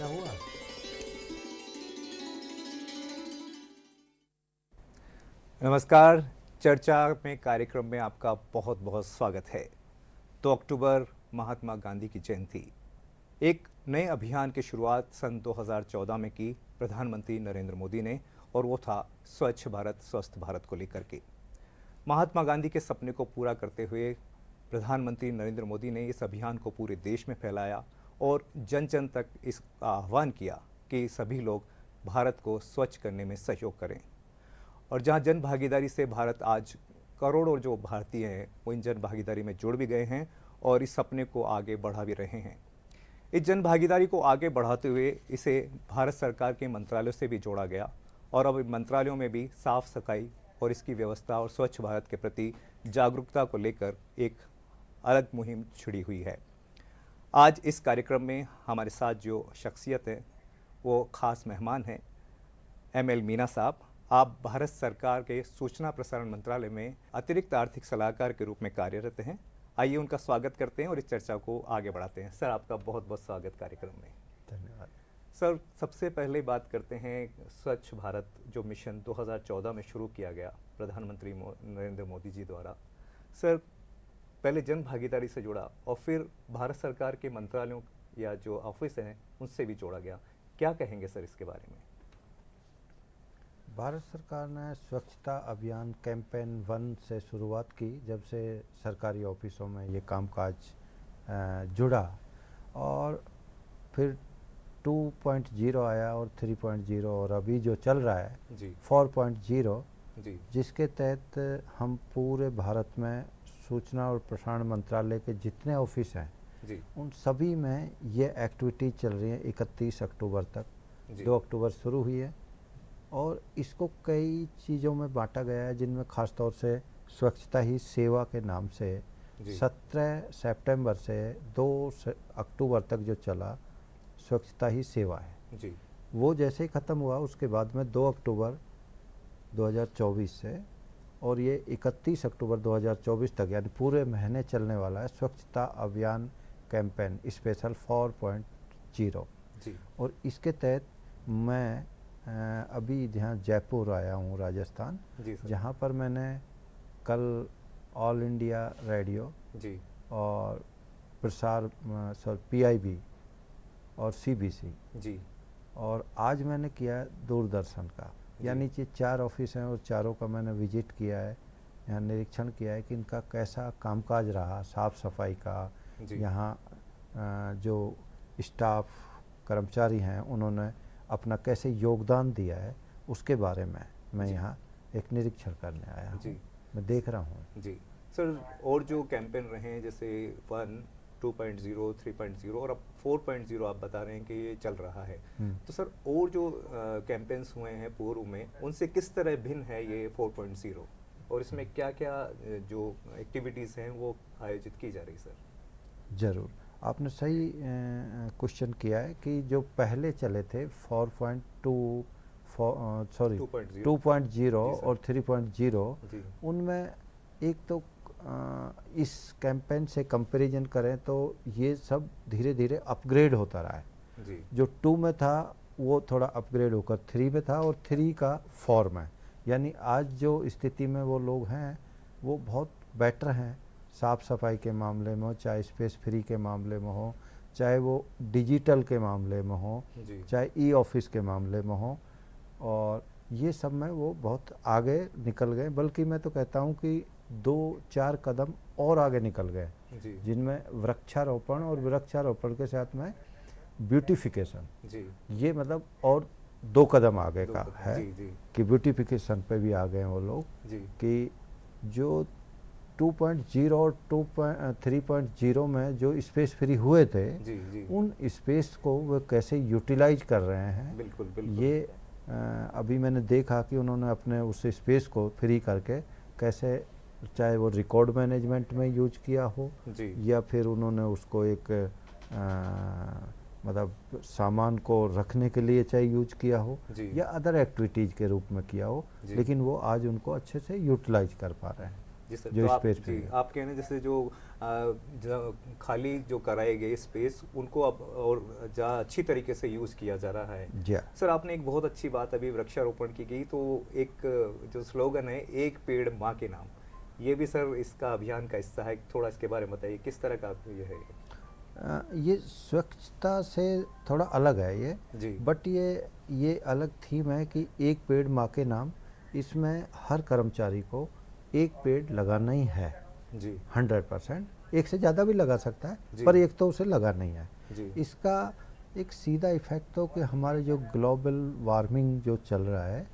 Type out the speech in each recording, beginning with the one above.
क्या हुआ? नमस्कार। चर्चा में कार्यक्रम में आपका बहुत बहुत स्वागत है। 2 अक्टूबर महात्मा गांधी की जयंती। एक नए अभियान की शुरुआत सन 2014 में की प्रधानमंत्री नरेंद्र मोदी ने, और वो था स्वच्छ भारत स्वस्थ भारत को लेकर के। महात्मा गांधी के सपने को पूरा करते हुए प्रधानमंत्री नरेंद्र मोदी ने इस अभियान को पूरे देश में फैलाया और जन जन तक इसका आह्वान किया कि सभी लोग भारत को स्वच्छ करने में सहयोग करें। और जहां जन भागीदारी से भारत आज करोड़ों जो भारतीय हैं वो इन जन भागीदारी में जुड़ भी गए हैं और इस सपने को आगे बढ़ा भी रहे हैं। इस जन भागीदारी को आगे बढ़ाते हुए इसे भारत सरकार के मंत्रालयों से भी जोड़ा गया और अब मंत्रालयों में भी साफ सफाई और इसकी व्यवस्था और स्वच्छ भारत के प्रति जागरूकता को लेकर एक अलग मुहिम छिड़ी हुई है। आज इस कार्यक्रम में हमारे साथ जो शख्सियत है वो खास मेहमान हैं ML मीना साहब। आप भारत सरकार के सूचना प्रसारण मंत्रालय में अतिरिक्त आर्थिक सलाहकार के रूप में कार्यरत हैं। आइए उनका स्वागत करते हैं और इस चर्चा को आगे बढ़ाते हैं। सर, आपका बहुत बहुत स्वागत कार्यक्रम में। धन्यवाद सर, सबसे पहले बात करते हैं स्वच्छ भारत जो मिशन 2014 में शुरू किया गया प्रधानमंत्री नरेंद्र मोदी जी द्वारा। सर, पहले जन भागीदारी से जुड़ा और फिर भारत सरकार के मंत्रालयों या जो ऑफिस हैं उनसे भी जोड़ा गया। क्या कहेंगे सर इसके बारे में? भारत सरकार ने स्वच्छता अभियान कैंपेन 1 से शुरुआत की, जब से सरकारी ऑफिसों में ये कामकाज जुड़ा, और फिर 2.0 आया और 3.0 और अभी जो चल रहा है जी 4.0, जी जिसके तहत हम पूरे भारत में सूचना और प्रसारण मंत्रालय के जितने ऑफिस हैं जी उन सभी में ये एक्टिविटी चल रही है 31 अक्टूबर तक। जी 2 अक्टूबर शुरू हुई है और इसको कई चीज़ों में बांटा गया है, जिनमें ख़ास तौर से स्वच्छता ही सेवा के नाम से 17 सितंबर से 2 अक्टूबर तक जो चला स्वच्छता ही सेवा है जी वो जैसे ही ख़त्म हुआ उसके बाद में 2 अक्टूबर 2024 से और ये 31 अक्टूबर 2024 तक यानी पूरे महीने चलने वाला है स्वच्छता अभियान कैंपेन स्पेशल 4.0। जी और इसके तहत मैं अभी जहाँ जयपुर आया हूँ राजस्थान, जी सर। जहाँ पर मैंने कल ऑल इंडिया रेडियो जी और प्रसार PIB और CBC, जी और आज मैंने किया दूरदर्शन का, यानी कि 4 ऑफिस हैं और चारों का मैंने विजिट किया है, यहाँ निरीक्षण किया है कि इनका कैसा कामकाज रहा, साफ़ सफाई का, यहाँ जो स्टाफ कर्मचारी हैं उन्होंने अपना कैसे योगदान दिया है, उसके बारे में मैं यहाँ एक निरीक्षण करने आया हूँ। मैं देख रहा हूँ जी सर। और जो कैंपेन रहे हैं जैसे 1, 2.0, 3.0 और अब 4.0 आप बता रहे हैं कि ये चल रहा है, तो सर और जो कैंपेन्स हुए हैं पूर्व में उनसे किस तरह भिन्न है ये 4.0 और इसमें क्या क्या जो एक्टिविटीज़ हैं वो आयोजित की जा रही सर? ज़रूर, आपने सही क्वेश्चन किया है कि जो पहले चले थे 2.0 और 3.0, उनमें एक तो इस कैंपेन से कंपैरिजन करें तो ये सब धीरे धीरे अपग्रेड होता रहा है जी। जो 2 में था वो थोड़ा अपग्रेड होकर 3 में था और 3 का 4 में, यानी आज जो स्थिति में वो लोग हैं वो बहुत बेटर हैं, साफ़ सफाई के मामले में हो, चाहे स्पेस फ्री के मामले में हो, चाहे वो डिजिटल के मामले में हो, चाहे ई-ऑफिस के मामले में हो, और ये सब में वो बहुत आगे निकल गए। बल्कि मैं तो कहता हूँ कि 2-4 कदम और आगे निकल गए, जिनमें वृक्षारोपण और वृक्षारोपण के साथ में ब्यूटिफिकेशन, ये मतलब और 2 कदम आगे का है कि ब्यूटिफिकेशन पे भी आ गए वो लोग कि जो 2.0 और 3.0 में जो स्पेस फ्री हुए थे उन स्पेस को वो कैसे यूटिलाइज कर रहे हैं। बिल्कुल। ये अभी मैंने देखा कि उन्होंने अपने उस स्पेस को फ्री करके कैसे, चाहे वो रिकॉर्ड मैनेजमेंट में यूज किया हो या फिर उन्होंने उसको एक मतलब सामान को रखने के लिए चाहे यूज किया हो या अदर एक्टिविटीज़ के रूप में किया हो, लेकिन वो आज उनको अच्छे से यूटिलाइज कर पा रहे हैं। जी सर, जो तो आप स्पेस जी में आप कहने जैसे जो खाली जो कराए गए स्पेस उनको अब और अच्छी तरीके से यूज़ किया जा रहा है। जी सर आपने एक बहुत अच्छी बात अभी वृक्षारोपण की गई, तो एक जो स्लोगन है एक पेड़ माँ के नाम, ये भी सर इसका अभियान का हिस्सा है। थोड़ा इसके बारे में बताइए किस तरह का ये है। ये स्वच्छता से थोड़ा अलग है ये, जी बट ये अलग थीम है कि एक पेड़ माँ के नाम। इसमें हर कर्मचारी को एक पेड़ लगाना ही है जी 100%। एक से ज़्यादा भी लगा सकता है, जी पर एक तो उसे लगाना ही है। जी इसका एक सीधा इफेक्ट तो कि हमारे जो ग्लोबल वार्मिंग जो चल रहा है,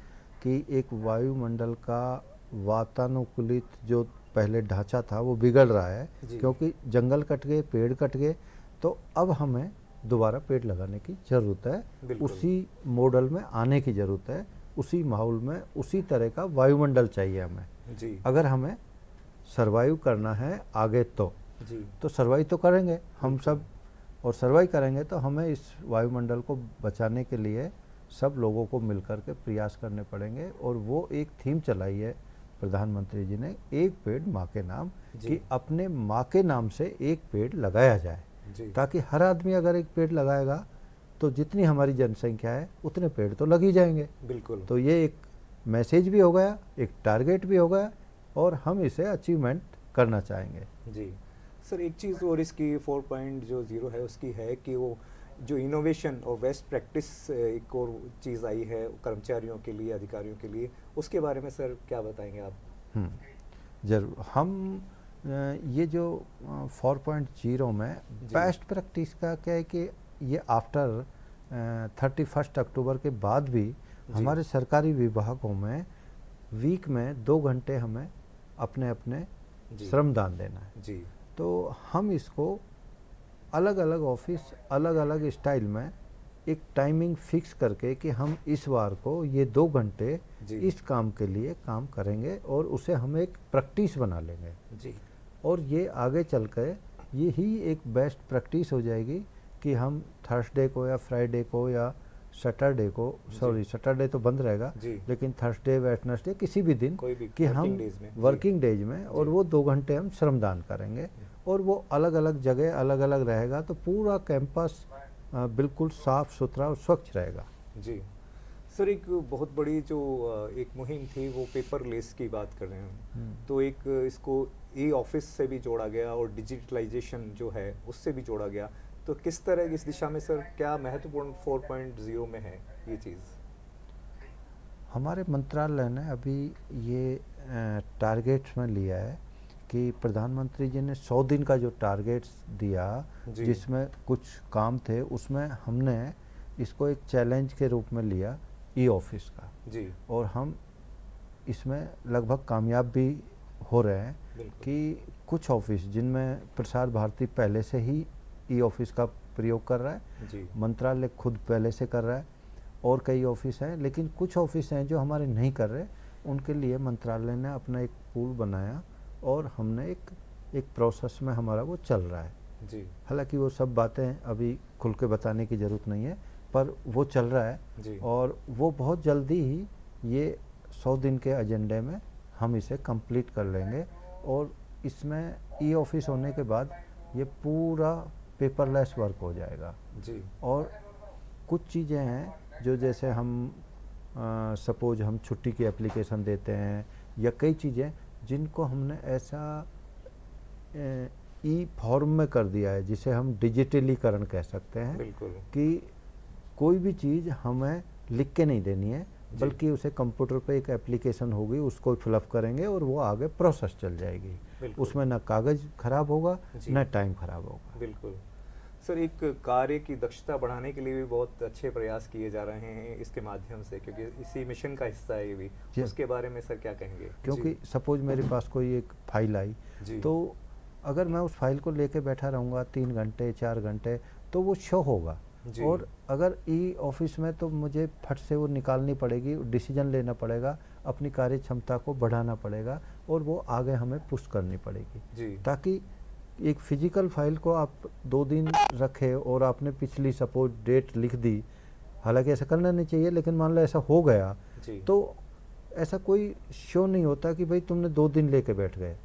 कि एक वायुमंडल का वातानुकूलित जो पहले ढांचा था वो बिगड़ रहा है, जी क्योंकि जंगल कट गए, पेड़ कट गए। तो अब हमें दोबारा पेड़ लगाने की ज़रूरत है, बिल्कुल। उसी मॉडल में आने की ज़रूरत है, उसी माहौल में उसी तरह का वायुमंडल चाहिए हमें। जी अगर हमें सरवाइव करना है आगे जी तो सरवाइव तो करेंगे हम सब, और सरवाइव करेंगे तो हमें इस वायुमंडल को बचाने के लिए सब लोगों को मिलकर के प्रयास करने पड़ेंगे। और वो एक थीम चलाई है प्रधानमंत्री जी ने, एक पेड़ माँ के नाम, जी। कि अपने माँ के नाम से एक पेड़ लगाया जाए, जी ताकि हर आदमी अगर एक पेड़ लगाएगा तो जितनी हमारी जनसंख्या है उतने पेड़ तो लग ही जाएंगे। बिल्कुल। तो ये एक मैसेज भी हो गया, एक टारगेट भी हो गया, और हम इसे अचीवमेंट करना चाहेंगे। जी सर, एक चीज़ और इसकी 4.0 है उसकी है कि वो जो इनोवेशन और बेस्ट प्रैक्टिस एक और चीज़ आई है कर्मचारियों के लिए, अधिकारियों के लिए, उसके बारे में सर क्या बताएंगे आप। जरूर। हम ये जो 4.0 में जी। बेस्ट प्रैक्टिस का क्या है कि ये आफ्टर 31 अक्टूबर के बाद भी हमारे सरकारी विभागों में वीक में 2 घंटे हमें अपने अपने जी श्रमदान देना है। जी तो हम इसको अलग अलग ऑफिस, अलग अलग स्टाइल में एक टाइमिंग फिक्स करके कि हम इस बार को ये 2 घंटे जी इस काम के लिए काम करेंगे, और उसे हम एक प्रैक्टिस बना लेंगे। जी और ये आगे चल कर यही एक बेस्ट प्रैक्टिस हो जाएगी कि हम थर्सडे को या फ्राइडे को या सैटरडे को, सॉरी सैटरडे तो बंद रहेगा, जी लेकिन थर्सडे, वेडनेसडे, किसी भी दिन कोई भी कि हम working days में। जी। वर्किंग डेज में, और जी। वो 2 घंटे हम श्रमदान करेंगे, और वो अलग अलग जगह अलग अलग रहेगा, तो पूरा कैंपस बिल्कुल साफ सुथरा और स्वच्छ रहेगा। जी सर, एक बहुत बड़ी जो एक मुहिम थी वो पेपरलेस की बात कर रहे हैं, तो एक इसको ई ऑफिस से भी जोड़ा गया और डिजिटलाइजेशन जो है उससे भी जोड़ा गया, तो किस तरह इस दिशा में सर क्या महत्वपूर्ण 4.0 में है ये चीज़। हमारे मंत्रालय ने अभी ये टारगेट्स में लिया है कि प्रधानमंत्री जी ने 100 दिन का जो टारगेट्स दिया, जी। जिसमें कुछ काम थे, उसमें हमने इसको एक चैलेंज के रूप में लिया ई ऑफिस का, जी और हम इसमें लगभग कामयाब भी हो रहे हैं। बिल्कुल। कि कुछ ऑफिस जिनमें प्रसार भारती पहले से ही ई ऑफिस का प्रयोग कर रहा है, जी मंत्रालय खुद पहले से कर रहा है, और कई ऑफिस हैं, लेकिन कुछ ऑफिस हैं जो हमारे नहीं कर रहे, उनके लिए मंत्रालय ने अपना एक पूल बनाया, और हमने एक प्रोसेस में हमारा वो चल रहा है। जी हालांकि वो सब बातें अभी खुल के बताने की ज़रूरत नहीं है, पर वो चल रहा है, जी और वो बहुत जल्दी ही ये 100 दिन के एजेंडे में हम इसे कंप्लीट कर लेंगे। और इसमें ई ऑफिस होने के बाद ये पूरा पेपरलेस वर्क हो जाएगा। जी और कुछ चीज़ें हैं जो, जैसे हम सपोज हम छुट्टी की एप्लीकेशन देते हैं, या कई चीज़ें जिनको हमने ऐसा ई फॉर्म में कर दिया है, जिसे हम डिजिटलीकरण कह सकते हैं, बिल्कुल। कि कोई भी चीज़ हमें लिख के नहीं देनी है, जी। बल्कि उसे कंप्यूटर पे एक एप्लीकेशन होगी, उसको फिलअप करेंगे और वो आगे प्रोसेस चल जाएगी। बिल्कुल। उसमें ना कागज़ खराब होगा, जी। ना टाइम खराब होगा। बिल्कुल सर, एक कार्य की दक्षता बढ़ाने के लिए भी बहुत अच्छे प्रयास किए जा रहे हैं इसके माध्यम से, क्योंकि इसी मिशन का हिस्सा है ये भी। जी। उसके बारे में सर क्या कहेंगे। क्योंकि सपोज मेरे पास कोई एक फाइल आई, जी तो अगर मैं उस फाइल को लेके बैठा रहूँगा 3 घंटे 4 घंटे, तो वो शो होगा। जी। और अगर ई ऑफिस में तो मुझे फट से वो निकालनी पड़ेगी, डिसीजन लेना पड़ेगा, अपनी कार्य क्षमता को बढ़ाना पड़ेगा, और वो आगे हमें पुश करनी पड़ेगी। जी ताकि एक फिजिकल फाइल को आप 2 दिन रखे और आपने पिछली सपोज डेट लिख दी, हालांकि ऐसा करना नहीं चाहिए, लेकिन मान लो ऐसा हो गया, जी तो ऐसा कोई शो नहीं होता कि भाई तुमने 2 दिन लेके बैठ गए।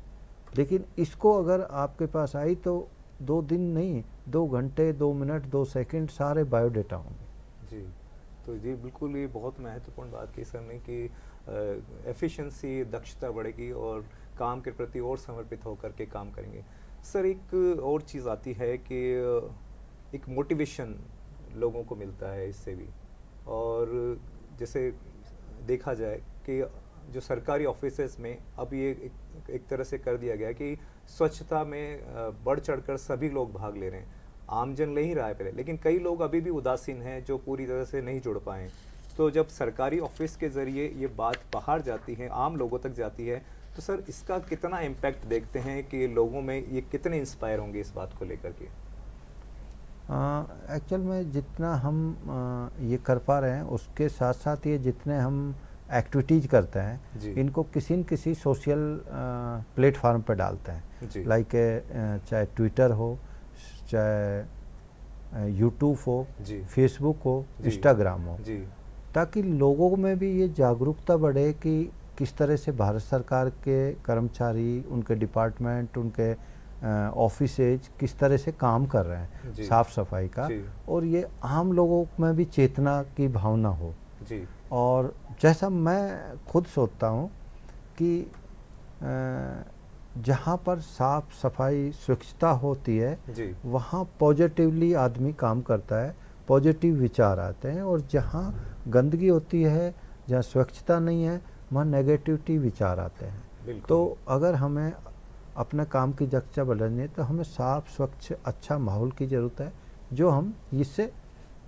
लेकिन इसको अगर आपके पास आई तो 2 दिन नहीं, 2 घंटे, 2 मिनट, 2 सेकंड सारे बायोडेटा होंगे। जी, तो जी बिल्कुल ये बहुत महत्वपूर्ण बात की सर ने कि एफिशिएंसी, दक्षता बढ़ेगी और काम के प्रति और समर्पित होकर के काम करेंगे। सर एक और चीज़ आती है कि एक मोटिवेशन लोगों को मिलता है इससे भी, और जैसे देखा जाए कि जो सरकारी ऑफिसेस में अब ये एक तरह से कर दिया गया है कि स्वच्छता में बढ़ चढ़कर सभी लोग भाग ले रहे हैं। आमजन ले ही रहा है पहले, लेकिन कई लोग अभी भी उदासीन हैं जो पूरी तरह से नहीं जुड़ पाए। तो जब सरकारी ऑफिस के ज़रिए ये बात बाहर जाती है, आम लोगों तक जाती है, तो सर इसका कितना इम्पैक्ट देखते हैं कि लोगों में ये कितने इंस्पायर होंगे इस बात को लेकर के? एक्चुअल में जितना हम ये कर पा रहे हैं उसके साथ साथ ये जितने हम एक्टिविटीज़ करते हैं जी। इनको किसी न किसी सोशल प्लेटफार्म पे डालते जी। हैं। लाइक चाहे ट्विटर हो, चाहे यूट्यूब हो, जी। फेसबुक हो, जी। इंस्टाग्राम हो, जी। ताकि लोगों में भी ये जागरूकता बढ़े कि किस तरह से भारत सरकार के कर्मचारी, उनके डिपार्टमेंट, उनके ऑफिसेज किस तरह से काम कर रहे हैं जी। साफ सफाई का, जी। और ये आम लोगों में भी चेतना की भावना हो। जी। और जैसा मैं खुद सोचता हूँ कि जहाँ पर साफ सफाई स्वच्छता होती है जी। वहाँ पॉजिटिवली आदमी काम करता है, पॉजिटिव विचार आते हैं, और जहाँ गंदगी होती है, जहाँ स्वच्छता नहीं है, वहाँ नेगेटिविटी विचार आते हैं। बिल्कुल। तो अगर हमें अपने काम की दक्षता बढ़ानी है तो हमें साफ स्वच्छ अच्छा माहौल की ज़रूरत है जो हम इससे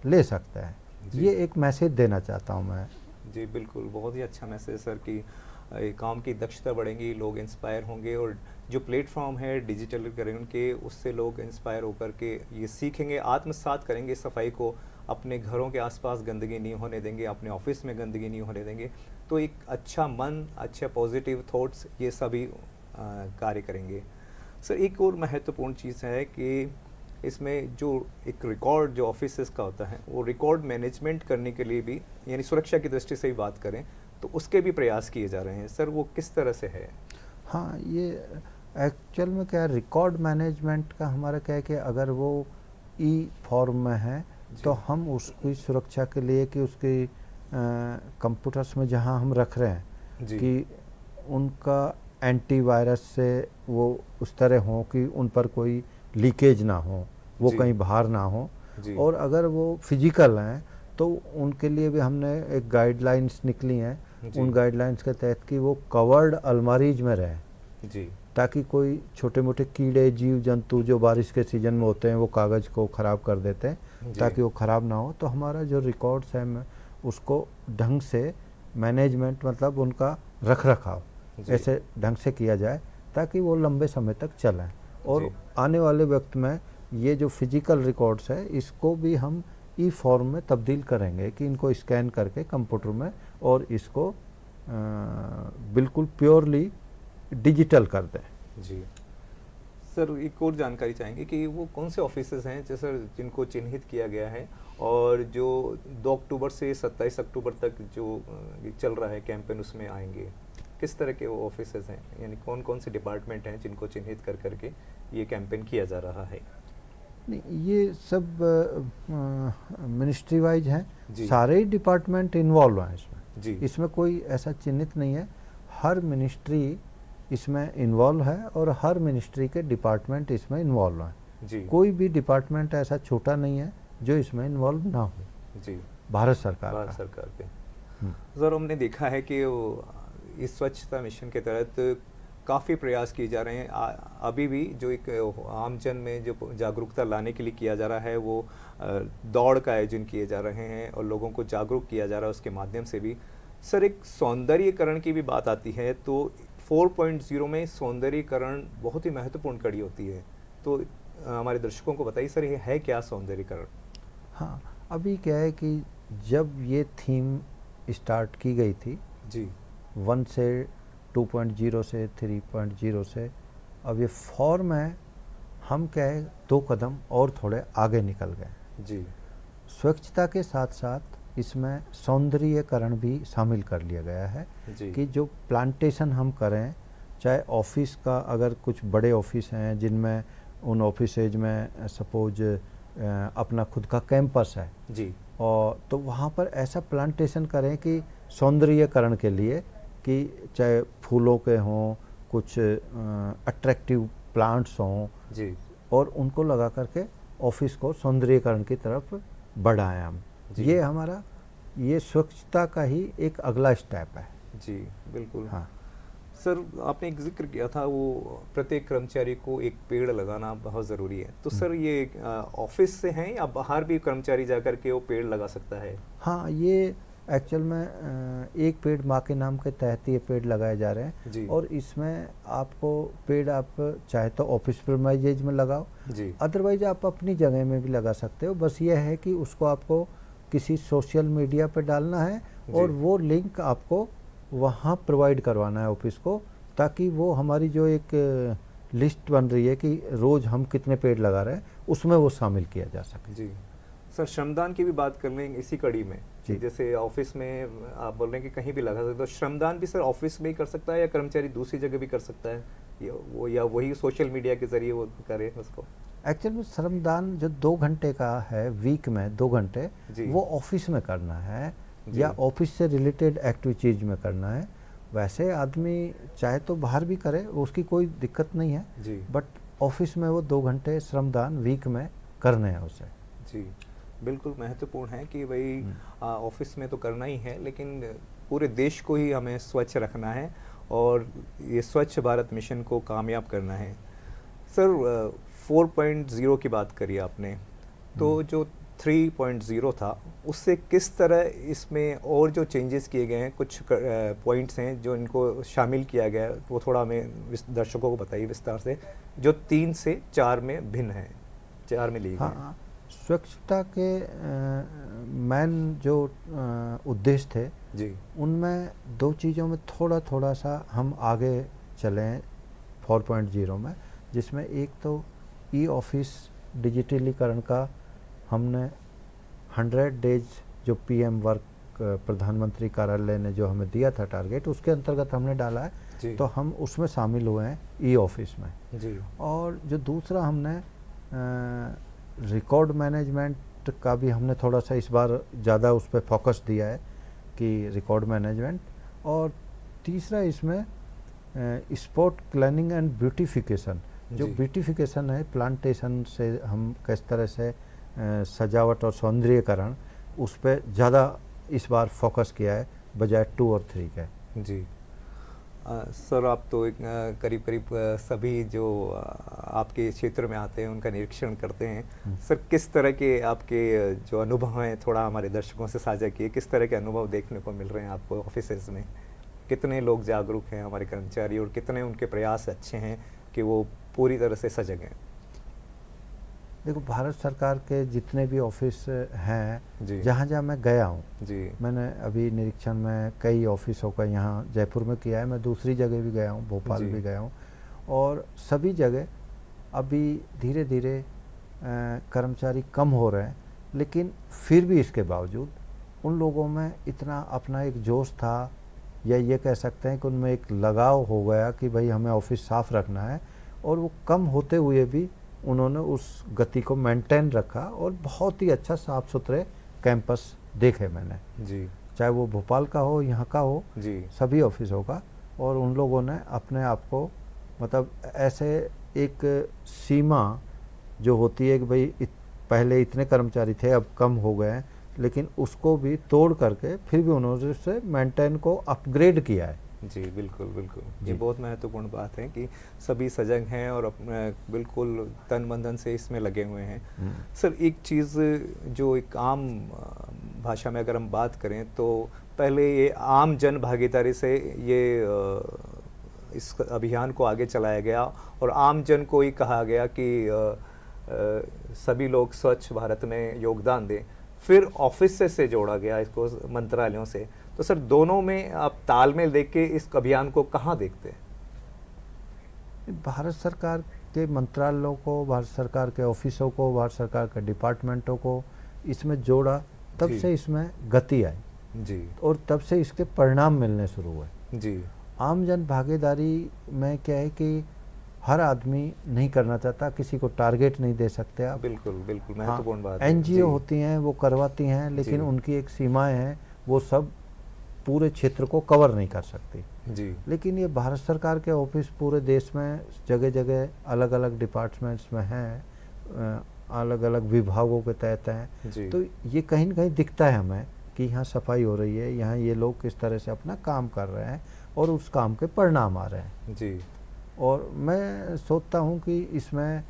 ले सकते हैं। जी। ये एक मैसेज देना चाहता हूँ मैं। जी बिल्कुल, बहुत ही अच्छा मैसेज सर कि काम की दक्षता बढ़ेंगी, लोग इंस्पायर होंगे, और जो प्लेटफॉर्म है डिजिटलीकरण के, उससे लोग इंस्पायर होकर के ये सीखेंगे, आत्मसात करेंगे सफाई को, अपने घरों के आसपास गंदगी नहीं होने देंगे, अपने ऑफिस में गंदगी नहीं होने देंगे। तो एक अच्छा मन, अच्छा पॉजिटिव थॉट्स, ये सभी कार्य करेंगे। सर एक और महत्वपूर्ण चीज़ है कि इसमें जो एक रिकॉर्ड जो ऑफिसेस का होता है, वो रिकॉर्ड मैनेजमेंट करने के लिए भी, यानी सुरक्षा की दृष्टि से भी बात करें तो उसके भी प्रयास किए जा रहे हैं। सर वो किस तरह से है? हाँ, ये एक्चुअल में क्या है, रिकॉर्ड मैनेजमेंट का हमारा क्या है कि अगर वो ई फॉर्म में है तो हम उसकी सुरक्षा के लिए कि उसकी कंप्यूटर्स में जहाँ हम रख रहे हैं जी। कि उनका एंटीवायरस से वो उस तरह हो कि उन पर कोई लीकेज ना हो, वो जी। कहीं बाहर ना हो। जी। और अगर वो फिजिकल हैं तो उनके लिए भी हमने एक गाइडलाइंस निकली हैं, जी। उन गाइडलाइंस के तहत कि वो कवर्ड अलमारीज में रहें, जी। ताकि कोई छोटे मोटे कीड़े, जीव जंतु जो बारिश के सीज़न में होते हैं वो कागज़ को ख़राब कर देते हैं, जी। ताकि वो ख़राब ना हो। तो हमारा जो रिकॉर्ड्स है उसको ढंग से मैनेजमेंट, मतलब उनका रख रखाव जी। ऐसे ढंग से किया जाए ताकि वो लंबे समय तक चलें। और जी। आने वाले वक्त में ये जो फिजिकल रिकॉर्ड्स है इसको भी हम ई फॉर्म में तब्दील करेंगे कि इनको स्कैन करके कंप्यूटर में, और इसको बिल्कुल प्योरली डिजिटल कर दें। जी। सर एक और जानकारी चाहेंगे कि वो कौन से ऑफिसेज हैं जैसे जिनको चिन्हित किया गया है, और जो 2 अक्टूबर से 27 अक्टूबर तक जो चल रहा है कैंपेन, उसमें आएंगे? किस तरह के वो ऑफिसेज हैं, यानी कौन कौन से डिपार्टमेंट हैं जिनको चिन्हित कर करके ये कैंपेन किया जा रहा है? नहीं, ये सब मिनिस्ट्री वाइज हैं, जी। सारे ही डिपार्टमेंट इन्वॉल्व हैं इसमें। जी। इसमें कोई ऐसा चिन्हित नहीं है, हर मिनिस्ट्री इसमें इन्वॉल्व है और हर मिनिस्ट्री के डिपार्टमेंट इसमें इन्वॉल्व हैं। जी। कोई भी डिपार्टमेंट ऐसा छोटा नहीं है जो इसमें इन्वॉल्व ना हो। जी। भारत सरकार भारत का। सरकार पे हम्म। सर हमने देखा है कि इस स्वच्छता मिशन के तहत काफ़ी प्रयास किए जा रहे हैं। अभी भी जो एक आमजन में जो जागरूकता लाने के लिए किया जा रहा है, वो दौड़ का आयोजन किए जा रहे हैं और लोगों को जागरूक किया जा रहा है उसके माध्यम से भी। सर एक सौंदर्यीकरण की भी बात आती है, तो 4.0 में सौंदर्यीकरण बहुत ही महत्वपूर्ण कड़ी होती है। तो हमारे दर्शकों को बताइए सर, ये है क्या सौंदर्यीकरण? हाँ, अभी क्या है कि जब ये थीम स्टार्ट की गई थी जी। 1 से 2.0 से 3.0 से, अब ये फॉर्म है, हम क्या है 2 कदम और थोड़े आगे निकल गए। जी। स्वच्छता के साथ साथ इसमें सौंदर्यीकरण भी शामिल कर लिया गया है जी। कि जो प्लांटेशन हम करें चाहे ऑफिस का, अगर कुछ बड़े ऑफिस हैं जिनमें उन ऑफिसेज में सपोज अपना खुद का कैंपस है जी और तो वहाँ पर ऐसा प्लांटेशन करें कि सौंदर्यीकरण के लिए, कि चाहे फूलों के हों, कुछ अट्रैक्टिव प्लांट्स हों, जी और उनको लगा करके ऑफिस को सौंदर्यीकरण की तरफ बढ़ाएं हम। जी। ये हमारा ये स्वच्छता का ही एक अगला स्टेप है। जी बिल्कुल। हाँ सर, आपने एक जिक्र किया था वो प्रत्येक कर्मचारी को एक पेड़ लगाना बहुत ज़रूरी है, तो सर ये ऑफिस से हैं या बाहर भी कर्मचारी जाकर के वो पेड़ लगा सकता है? हाँ, ये एक्चुअल में एक पेड़ माँ के नाम के तहत ये पेड़ लगाए जा रहे हैं। जी और इसमें आपको पेड़ आप चाहे तो ऑफिस प्रीमाइजेज में लगाओ, जी अदरवाइज आप अपनी जगह में भी लगा सकते हो। बस ये है कि उसको आपको किसी सोशल मीडिया पे डालना है और जी। वो लिंक आपको वहाँ प्रोवाइड करवाना है ऑफिस को, ताकि वो हमारी जो एक लिस्ट बन रही है कि रोज़ हम कितने पेड़ लगा रहे हैं, उसमें वो शामिल किया जा सके। जी। सर, श्रमदान की भी बात कर लेंगे इसी कड़ी में। जी। जैसे ऑफिस में आप बोल रहे हैं कि कहीं भी लगा सकते हो, तो श्रमदान भी सर ऑफिस में ही कर सकता है या कर्मचारी दूसरी जगह भी कर सकता है, या वही सोशल मीडिया के जरिए वो करे उसको? एक्चुअल में श्रमदान जो 2 घंटे का है वीक में, 2 घंटे जी। वो ऑफिस में करना है जी। या ऑफिस से रिलेटेड एक्टिविटीज में करना है। वैसे आदमी चाहे तो बाहर भी करे, उसकी कोई दिक्कत नहीं है, जी बट ऑफिस में वो 2 घंटे श्रमदान वीक में करने हैं उसे। जी बिल्कुल महत्वपूर्ण है कि भाई ऑफिस में तो करना ही है, लेकिन पूरे देश को ही हमें स्वच्छ रखना है और ये स्वच्छ भारत मिशन को कामयाब करना है। सर, 4.0 की बात करी आपने, तो जो 3.0 था उससे किस तरह इसमें और जो चेंजेस किए गए हैं, कुछ पॉइंट्स हैं जो इनको शामिल किया गया है, वो थोड़ा हमें दर्शकों को बताइए विस्तार से, जो 3 से 4 में भिन्न है, 4 में ली गई है। हाँ, स्वच्छता के मेन जो उद्देश्य थे, जी उनमें 2 चीज़ों में थोड़ा थोड़ा सा हम आगे चलें 4.0 में, जिसमें एक तो ई ऑफिस डिजिटलीकरण का हमने 100 डेज जो पीएम वर्क प्रधानमंत्री कार्यालय ने जो हमें दिया था टारगेट, उसके अंतर्गत हमने डाला है, जी तो हम उसमें शामिल हुए हैं ई ऑफिस में। जी और जो दूसरा हमने रिकॉर्ड मैनेजमेंट का भी हमने थोड़ा सा इस बार ज़्यादा उस पर फोकस दिया है कि रिकॉर्ड मैनेजमेंट। और तीसरा इसमें स्पॉट क्लीनिंग एंड ब्यूटिफिकेशन, जो जी। ब्यूटिफिकेशन है प्लांटेशन से हम किस तरह से सजावट और सौंदर्यीकरण, उस पर ज़्यादा इस बार फोकस किया है बजाय 2 और 3 के। जी। सर, आप तो एक करीब करीब सभी जो आपके क्षेत्र में आते हैं उनका निरीक्षण करते हैं। सर, किस तरह के आपके जो अनुभव हैं थोड़ा हमारे दर्शकों से साझा किए, किस तरह के अनुभव देखने को मिल रहे हैं आपको ऑफिसेज में? कितने लोग जागरूक हैं हमारे कर्मचारी और कितने उनके प्रयास अच्छे हैं कि वो पूरी तरह से सजग हैं? देखो, भारत सरकार के जितने भी ऑफिस हैं, जी जहाँ जहाँ मैं गया हूँ, जी मैंने अभी निरीक्षण में कई ऑफिसों का यहाँ जयपुर में किया है, मैं दूसरी जगह भी गया हूँ, भोपाल जी। भी गया हूँ, और सभी जगह अभी धीरे धीरे कर्मचारी कम हो रहे हैं, लेकिन फिर भी इसके बावजूद उन लोगों में इतना अपना एक जोश था, या ये कह सकते हैं कि उनमें एक लगाव हो गया कि भाई हमें ऑफिस साफ रखना है, और वो कम होते हुए भी उन्होंने उस गति को मेंटेन रखा और बहुत ही अच्छा साफ सुथरे कैंपस देखे मैंने, जी चाहे वो भोपाल का हो, यहाँ का हो, जी सभी ऑफिसों का। और उन लोगों ने अपने आप को, मतलब ऐसे एक सीमा जो होती है कि भाई पहले इतने कर्मचारी थे अब कम हो गए हैं, लेकिन उसको भी तोड़ करके फिर भी उन्होंने उससे मेंटेन को अपग्रेड किया है। जी बिल्कुल बिल्कुल, जी। ये बहुत महत्वपूर्ण बात है कि सभी सजग हैं और अपने बिल्कुल तन मन धन से इसमें लगे हुए हैं। सर, एक चीज़ जो एक आम भाषा में अगर हम बात करें तो पहले ये आम जन भागीदारी से ये इस अभियान को आगे चलाया गया और आम जन को ही कहा गया कि सभी लोग स्वच्छ भारत में योगदान दें। फिर ऑफिस से जोड़ा गया इसको मंत्रालयों से। तो सर, दोनों में आप तालमेल देख के इस अभियान को कहाँ देखते हैं? भारत सरकार के मंत्रालयों को, भारत सरकार के ऑफिसों को, भारत सरकार के डिपार्टमेंटों को इसमें जोड़ा, तब जी। से इसमें गति आई जी और तब से इसके परिणाम मिलने शुरू हुए। जी आम जन भागीदारी में क्या है कि हर आदमी नहीं करना चाहता, किसी को टारगेट नहीं दे सकते आप। बिल्कुल बिल्कुल हाँ, महत्वपूर्ण बात है। एनजीओ जी, होती हैं वो करवाती हैं, लेकिन जी। उनकी एक सीमाएं हैं, वो सब पूरे क्षेत्र को कवर नहीं कर सकती। जी, लेकिन ये भारत सरकार के ऑफिस पूरे देश में जगह जगह अलग अलग डिपार्टमेंट्स में हैं, अलग अलग विभागों के तहत हैं। जी, तो ये कहीं न कहीं दिखता है हमें कि यहाँ सफाई हो रही है, यहाँ ये लोग किस तरह से अपना काम कर रहे हैं और उस काम के परिणाम आ रहे हैं। जी, और मैं सोचता हूँ कि इसमें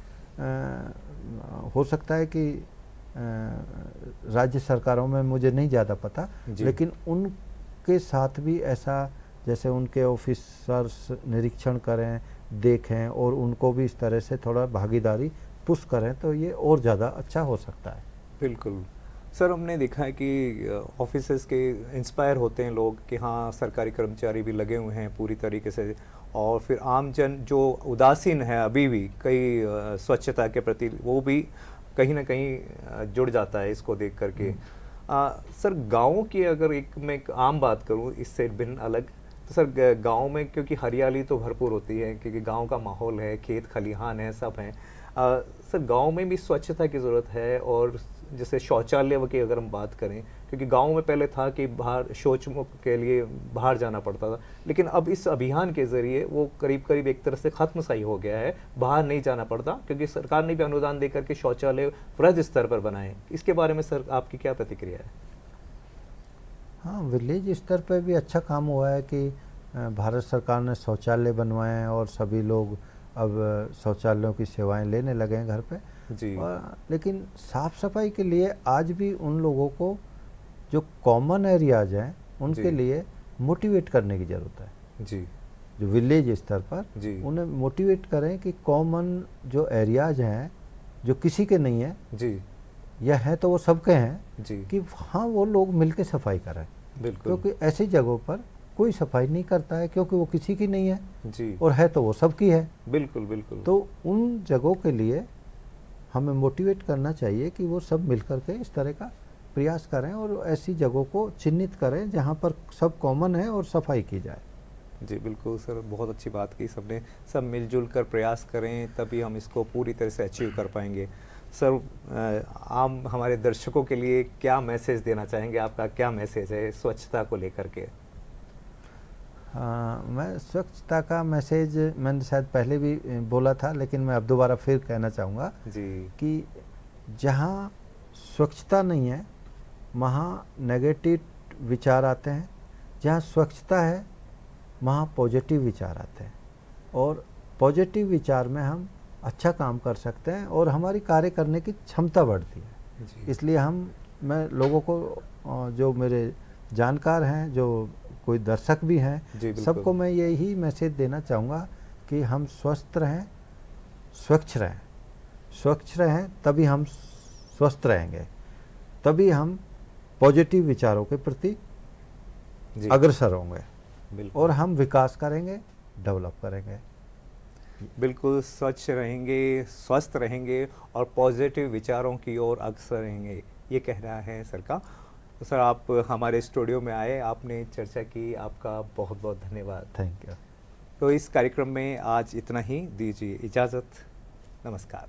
हो सकता है कि राज्य सरकारों में, मुझे नहीं ज़्यादा पता, जी। लेकिन उनके साथ भी ऐसा, जैसे उनके ऑफिसर्स निरीक्षण करें, देखें और उनको भी इस तरह से थोड़ा भागीदारी पुश करें, तो ये और ज़्यादा अच्छा हो सकता है। बिल्कुल। सर, हमने देखा है कि ऑफिसेज़ के इंस्पायर होते हैं लोग कि हाँ, सरकारी कर्मचारी भी लगे हुए हैं पूरी तरीके से, और फिर आम जन जो उदासीन है अभी भी कई स्वच्छता के प्रति, वो भी कहीं न कहीं जुड़ जाता है इसको देख कर के। सर, गाँव की अगर मैं एक आम बात करूँ इससे भिन्न अलग, तो सर गाँव में क्योंकि हरियाली तो भरपूर होती है, क्योंकि गाँव का माहौल है, खेत खलिहान है, सब हैं। सर, गांव में भी स्वच्छता की ज़रूरत है, और जैसे शौचालय की अगर हम बात करें, क्योंकि गांव में पहले था कि बाहर शौच मुक्त के लिए बाहर जाना पड़ता था, लेकिन अब इस अभियान के ज़रिए वो करीब करीब एक तरह से ख़त्म सा ही हो गया है, बाहर नहीं जाना पड़ता, क्योंकि सरकार ने भी अनुदान देकर के शौचालय वृहद स्तर पर बनाए। इसके बारे में सर आपकी क्या प्रतिक्रिया है? हाँ, विलेज स्तर पर भी अच्छा काम हुआ है कि भारत सरकार ने शौचालय बनवाए हैं और सभी लोग अब शौचालयों की सेवाएं लेने लगे हैं घर पे। जी, लेकिन साफ़ सफाई के लिए आज भी उन लोगों को, जो कॉमन एरियाज हैं, उनके जी। लिए मोटिवेट करने की ज़रूरत है। जी, जो विलेज स्तर पर जी, उन्हें मोटिवेट करें कि कॉमन जो एरियाज हैं, जो किसी के नहीं हैं जी, या हैं तो वो सबके हैं, जी, कि हाँ वो लोग मिलके सफाई करें। बिल्कुल। क्योंकि ऐसी जगहों पर कोई सफाई नहीं करता है, क्योंकि वो किसी की नहीं है, जी, और है तो वो सबकी है। बिल्कुल, बिल्कुल। तो उन जगहों के लिए हमें मोटिवेट करना चाहिए कि वो सब मिलकर के इस तरह का प्रयास करें और ऐसी जगहों को चिन्हित करें जहाँ पर सब कॉमन है और सफाई की जाए। जी, बिल्कुल सर, बहुत अच्छी बात की सबने। सब मिलजुल कर प्रयास करें, तभी हम इसको पूरी तरह से अचीव कर पाएंगे। सर, आम हमारे दर्शकों के लिए क्या मैसेज देना चाहेंगे? आपका क्या मैसेज है स्वच्छता को लेकर के? हाँ, मैं स्वच्छता का मैसेज मैंने शायद पहले भी बोला था, लेकिन मैं अब दोबारा फिर कहना चाहूँगा जी, कि जहाँ स्वच्छता नहीं है वहाँ नेगेटिव विचार आते हैं, जहाँ स्वच्छता है वहाँ पॉजिटिव विचार आते हैं, और पॉजिटिव विचार में हम अच्छा काम कर सकते हैं और हमारी कार्य करने की क्षमता बढ़ती है। जी, इसलिए मैं लोगों को, जो मेरे जानकार हैं, जो कोई दर्शक भी हैं, जी, बिल्कुल। सबको मैं यही मैसेज देना चाहूँगा कि हम स्वस्थ रहें, स्वच्छ रहें। स्वच्छ रहें तभी हम स्वस्थ रहेंगे, तभी हम पॉजिटिव विचारों के प्रति जी, अग्रसर होंगे बिल्कुल। और हम विकास करेंगे, डेवलप करेंगे। बिल्कुल स्वच्छ रहेंगे, स्वस्थ रहेंगे और पॉजिटिव विचारों की ओर अग्रसर रहेंगे, ये कहना है सर का। तो सर, आप हमारे स्टूडियो में आए, आपने चर्चा की, आपका बहुत बहुत धन्यवाद। Thank you. तो इस कार्यक्रम में आज इतना ही, दीजिए इजाज़त। नमस्कार।